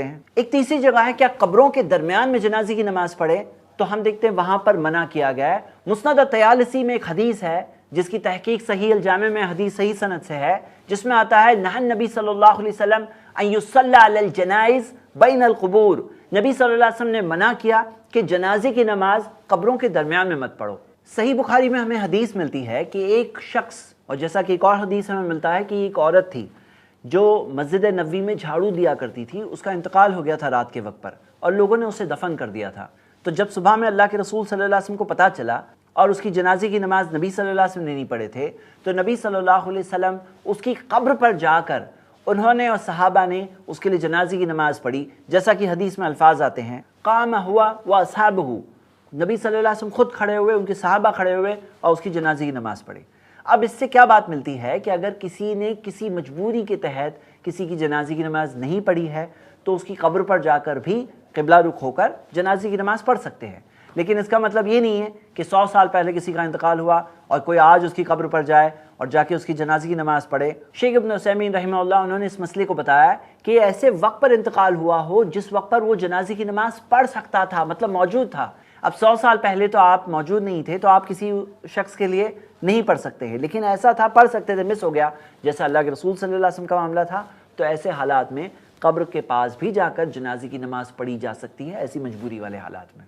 एक तीसरी जगह है, क्या कब्रों के दरमियान में जनाजे की नमाज पढ़े? तो हम देखते हैं वहां पर मना किया गया है। मुस्नद तयालसी में एक हदीस है जिसकी तहकीक सही अल जामे में हदीस सही सनद से है, जिसमें आता है नहन नबी सल्लल्लाहु अलैहि वसल्लम अन युसल्ला अलल जनाइज बैन अल कुबूर। नबी सल्लल्लाहु अलैहि वसल्लम ने मना किया कि जनाजे की नमाज कब्रों के दरमियान में मत पढ़ो। सही बुखारी में हमें हदीस मिलती है कि एक शख्स, और जैसा कि एक और हदीस हमें मिलता है कि एक औरत थी जो मस्जिद नबवी में झाड़ू दिया करती थी, उसका इंतकाल हो गया था रात के वक्त पर और लोगों ने उसे दफन कर दिया था। तो जब सुबह में अल्लाह के रसूल सल्लल्लाहु अलैहि वसल्लम को पता चला और उसकी जनाजे की नमाज नबी सल्लल्लाहु अलैहि वसल्लम ने नहीं पढ़े थे, तो नबी सल्लल्लाहु अलैहि वसल्लम उसकी कब्र पर जाकर उन्होंने और सहाबा ने उसके लिए जनाजे की नमाज पढ़ी। जैसा कि हदीस में अल्फाज आते हैं, काम हुआ व असहाबहु, नबी सल्लल्लाहु अलैहि वसल्लम खुद खड़े हुए, उनके सहाबा खड़े हुए और उसकी जनाजे की नमाज पढ़ी। अब इससे क्या बात मिलती है कि अगर किसी ने किसी मजबूरी के तहत किसी की जनाजे की नमाज नहीं पढ़ी है तो उसकी कब्र पर जाकर भी किबला रुख होकर जनाजे की नमाज पढ़ सकते हैं। लेकिन इसका मतलब ये नहीं है कि 100 साल पहले किसी का इंतकाल हुआ और कोई आज उसकी कब्र पर जाए और जाके उसकी जनाजे की नमाज पढ़े। शेख इब्न उसैमीन रहमहुल्लाह उन्होंने इस मसले को बताया कि ऐसे वक्त पर इंतकाल हुआ हो जिस वक्त पर वो जनाजे की नमाज पढ़ सकता था, मतलब मौजूद था। अब 100 साल पहले तो आप मौजूद नहीं थे, तो आप किसी शख्स के लिए नहीं पढ़ सकते हैं, लेकिन ऐसा था पढ़ सकते थे, मिस हो गया, जैसा अल्लाह के रसूल सल्लल्लाहु अलैहि वसल्लम का मामला था। तो ऐसे हालात में कब्र के पास भी जाकर जनाजे की नमाज पढ़ी जा सकती है, ऐसी मजबूरी वाले हालात में।